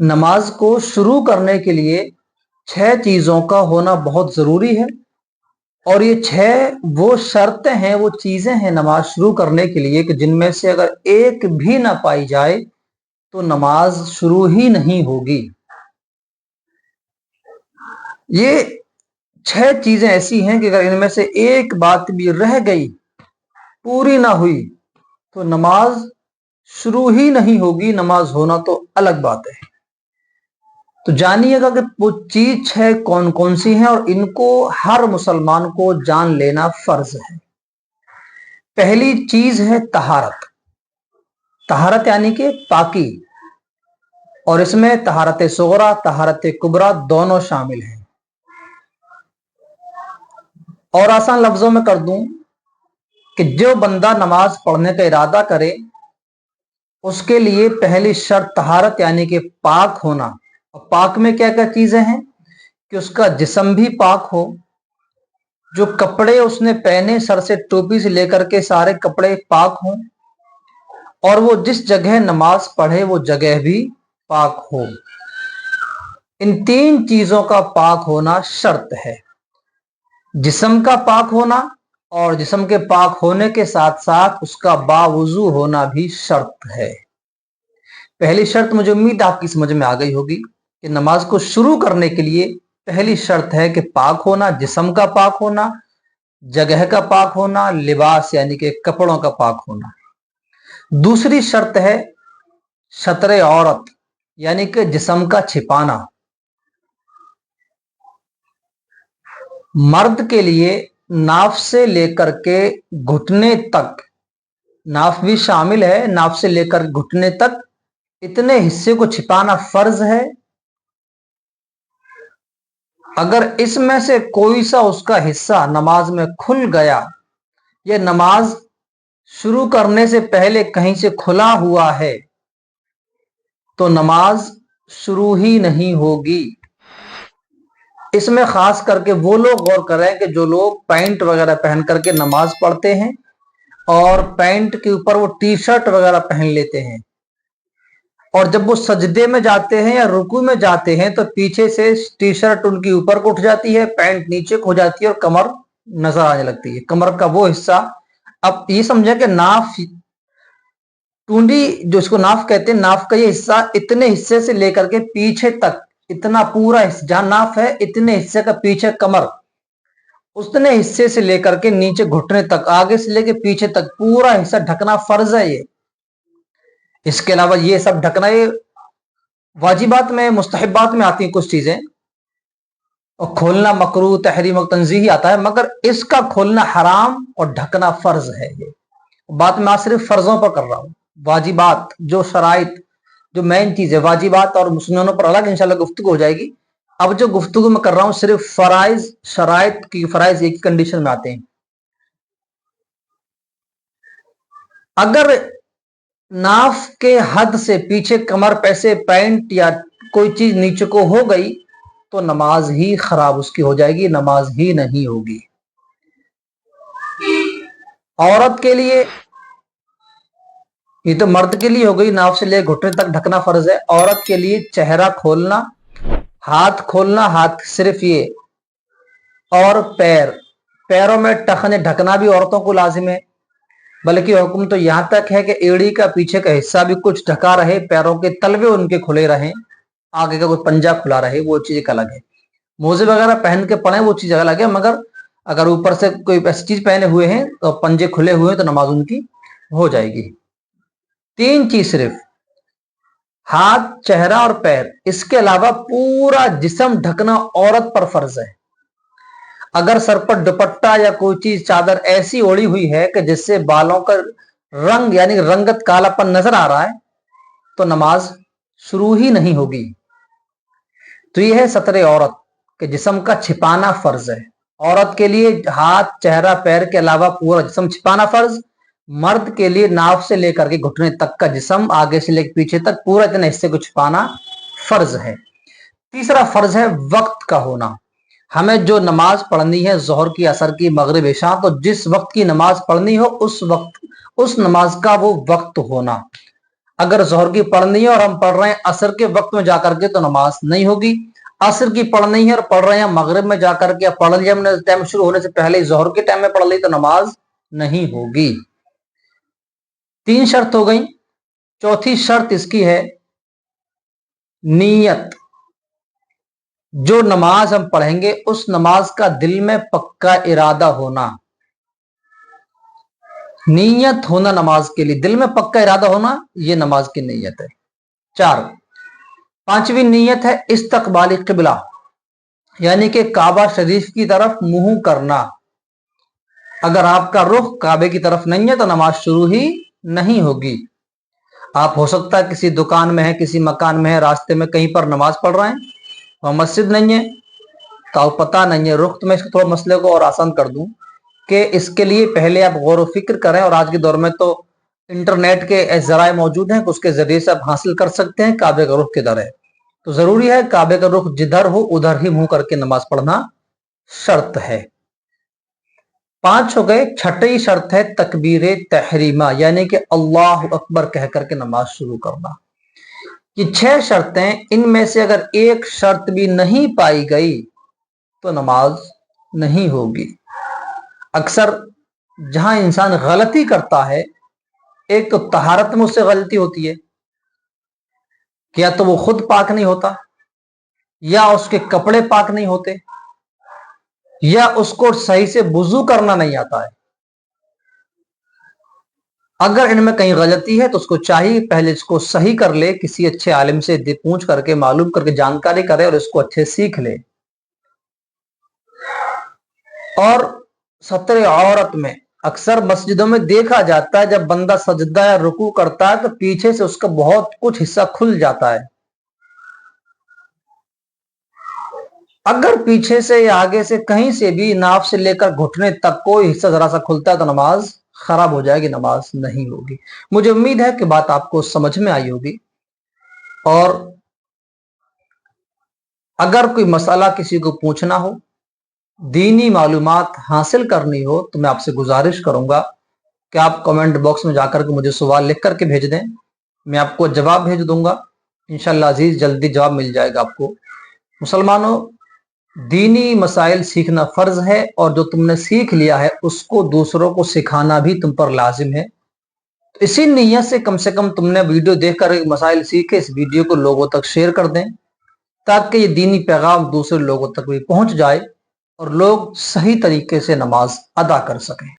नमाज को शुरू करने के लिए 6 चीज़ों का होना बहुत ज़रूरी है और ये 6 वो शर्तें हैं, वो चीज़ें हैं नमाज शुरू करने के लिए कि जिनमें से अगर एक भी ना पाई जाए तो नमाज शुरू ही नहीं होगी। ये 6 चीज़ें ऐसी हैं कि अगर इनमें से एक बात भी रह गई, पूरी ना हुई, तो नमाज शुरू ही नहीं होगी। नमाज होना तो अलग बात है। तो जानिएगा कि वो चीज है कौन कौन सी है और इनको हर मुसलमान को जान लेना फर्ज है। पहली चीज है तहारत। तहारत यानी कि पाकी, और इसमें तहारत सुगरा तहारत कुबरा दोनों शामिल हैं। और आसान लफ्जों में कर दूं कि जो बंदा नमाज पढ़ने का इरादा करे उसके लिए पहली शर्त तहारत यानी कि पाक होना। और पाक में क्या क्या चीजें हैं कि उसका जिस्म भी पाक हो, जो कपड़े उसने पहने सर से टोपी से लेकर के सारे कपड़े पाक हों, और वो जिस जगह नमाज पढ़े वो जगह भी पाक हो। इन 3 चीजों का पाक होना शर्त है। जिस्म का पाक होना, और जिस्म के पाक होने के साथ साथ उसका बावुजू होना भी शर्त है। पहली शर्त मुझे उम्मीद आपकी समझ में आ गई होगी कि नमाज को शुरू करने के लिए पहली शर्त है कि पाक होना, जिस्म का पाक होना, जगह का पाक होना, लिबास यानी कि कपड़ों का पाक होना। दूसरी शर्त है सतरे औरत यानी कि जिस्म का छिपाना। मर्द के लिए नाफ से लेकर के घुटने तक, नाफ भी शामिल है, नाफ से लेकर घुटने तक इतने हिस्से को छिपाना फर्ज है। अगर इसमें से कोई सा उसका हिस्सा नमाज में खुल गया, यह नमाज शुरू करने से पहले कहीं से खुला हुआ है, तो नमाज शुरू ही नहीं होगी। इसमें खास करके वो लोग गौर करें कि जो लोग पैंट वगैरह पहन करके नमाज पढ़ते हैं और पैंट के ऊपर वो टी शर्ट वगैरह पहन लेते हैं, और जब वो सजदे में जाते हैं या रुकू में जाते हैं तो पीछे से टी शर्ट उनकी ऊपर को उठ जाती है, पैंट नीचे को हो जाती है और कमर नजर आने लगती है। कमर का वो हिस्सा, अब ये समझे कि नाफ, टूंडी जो इसको नाफ कहते हैं, नाफ का ये हिस्सा इतने हिस्से से लेकर के पीछे तक, इतना पूरा जहां नाफ है इतने हिस्से का पीछे कमर, उतने हिस्से से लेकर के नीचे घुटने तक, आगे से लेकर पीछे तक पूरा हिस्सा ढकना फर्ज है ये। इसके अलावा ये सब ढकना, ये वाजिबात में, मुस्तहबात में आती हैं कुछ चीजें, और खोलना मकरूह तहरीम और तंजीही आता है, मगर इसका खोलना हराम और ढकना फर्ज है। ये बात मैं आज सिर्फ फर्जों पर कर रहा हूं। वाजिबात जो शराइत, जो मेन चीज है, वाजिबात और सुन्नतों पर अलग इंशाल्लाह गुफ्तगू हो जाएगी। अब जो गुफ्तगू मैं कर रहा हूं सिर्फ फराइज, शराइत की, फराइज एक ही कंडीशन में आते हैं। अगर नाफ के हद से पीछे कमर पे से पैंट या कोई चीज नीचे को हो गई तो नमाज ही खराब उसकी हो जाएगी, नमाज ही नहीं होगी। औरत के लिए, ये तो मर्द के लिए हो गई, नाफ से ले घुटने तक ढकना फर्ज है। औरत के लिए चेहरा खोलना, हाथ खोलना, हाथ सिर्फ ये, और पैरों में टखने ढकना भी औरतों को लाजिम है। बल्कि हुक्म तो यहां तक है कि एड़ी का पीछे का हिस्सा भी कुछ ढका रहे, पैरों के तलवे उनके खुले रहें, आगे का कोई पंजा खुला रहे, वो चीज अलग है। मोजे वगैरह पहन के पढ़े वो चीज अलग है, मगर अगर ऊपर से कोई ऐसी चीज पहने हुए हैं तो पंजे खुले हुए हैं तो नमाज उनकी हो जाएगी। 3 चीज सिर्फ, हाथ, चेहरा और पैर, इसके अलावा पूरा जिस्म ढकना औरत पर फर्ज है। अगर सर पर दुपट्टा या कोई चीज चादर ऐसी ओढ़ी हुई है कि जिससे बालों का रंग यानी रंगत कालापन नजर आ रहा है तो नमाज शुरू ही नहीं होगी। तो यह है सतरे औरत के जिस्म का छिपाना फर्ज है। औरत के लिए हाथ, चेहरा, पैर के अलावा पूरा जिस्म छिपाना फर्ज। मर्द के लिए नाफ से लेकर के घुटने तक का जिस्म, आगे से लेकर पीछे तक पूरा इतने हिस्से को छिपाना फर्ज है। तीसरा फर्ज है वक्त का होना। हमें जो नमाज पढ़नी है, जोहर की, असर की, मगरिब, इशा, तो जिस वक्त की नमाज पढ़नी हो उस वक्त उस नमाज का वो वक्त होना। अगर जोहर की पढ़नी है और हम पढ़ रहे हैं असर के वक्त में जाकर के तो नमाज नहीं होगी। असर की पढ़नी है और पढ़ रहे हैं मगरिब में जाकर के, पढ़ लिया हमने टाइम शुरू होने से पहले ही जोहर के टाइम में पढ़ ली तो नमाज नहीं होगी। 3 शर्त हो गई। चौथी शर्त इसकी है नीयत। जो नमाज हम पढ़ेंगे उस नमाज का दिल में पक्का इरादा होना, नीयत होना नमाज के लिए, दिल में पक्का इरादा होना, ये नमाज की नीयत है। 5वीं नीयत है इस्तकबाल किबला, यानी कि काबा शरीफ की तरफ मुंह करना। अगर आपका रुख काबे की तरफ नहीं है तो नमाज शुरू ही नहीं होगी। आप हो सकता है किसी दुकान में है, किसी मकान में है, रास्ते में कहीं पर नमाज पढ़ रहे हैं, वहां मस्जिद नहीं है, तो आप पता नहीं है रुख। तो मैं इसको थोड़ा मसले को और आसान कर दूं कि इसके लिए पहले आप गौर व फिक्र करें, और आज के दौर में तो इंटरनेट के जराए मौजूद हैं, उसके जरिए से आप हासिल कर सकते हैं काबे का रुख किधर है। तो जरूरी है काबे का रुख जिधर हो उधर ही मुंह करके नमाज पढ़ना शर्त है। 5 हो गए। 6ठी शर्त है तकबीर तहरीमा, यानी कि अल्लाह अकबर कह करके नमाज शुरू करना। ये 6 शर्तें, इनमें से अगर एक शर्त भी नहीं पाई गई तो नमाज नहीं होगी। अक्सर जहां इंसान गलती करता है, एक तो तहारत में उससे गलती होती है, या तो वो खुद पाक नहीं होता, या उसके कपड़े पाक नहीं होते, या उसको सही से वुजू करना नहीं आता है। अगर इनमें कहीं गलती है तो उसको चाहिए पहले इसको सही कर ले, किसी अच्छे आलिम से पूछ करके, मालूम करके, जानकारी करे और इसको अच्छे सीख ले। और सत्र औरत में अक्सर मस्जिदों में देखा जाता है, जब बंदा सजदा या रुकू करता है तो पीछे से उसका बहुत कुछ हिस्सा खुल जाता है। अगर पीछे से या आगे से कहीं से भी नाफ से लेकर घुटने तक कोई हिस्सा जरा सा खुलता है तो नमाज खराब हो जाएगी, नमाज नहीं होगी। मुझे उम्मीद है कि बात आपको समझ में आई होगी। और अगर कोई मसला किसी को पूछना हो, दीनी मालूमात हासिल करनी हो, तो मैं आपसे गुजारिश करूंगा कि आप कमेंट बॉक्स में जाकर के मुझे सवाल लिख करके भेज दें, मैं आपको जवाब भेज दूंगा। इंशाअल्लाह अजीज जल्दी जवाब मिल जाएगा आपको। मुसलमानों, दीनी मसाइल सीखना फर्ज है, और जो तुमने सीख लिया है उसको दूसरों को सिखाना भी तुम पर लाजिम है। तो इसी नीयत से कम तुमने वीडियो देखकर मसाइल सीखे, इस वीडियो को लोगों तक शेयर कर दें, ताकि ये दीनी पैगाम दूसरे लोगों तक भी पहुंच जाए और लोग सही तरीके से नमाज अदा कर सकें।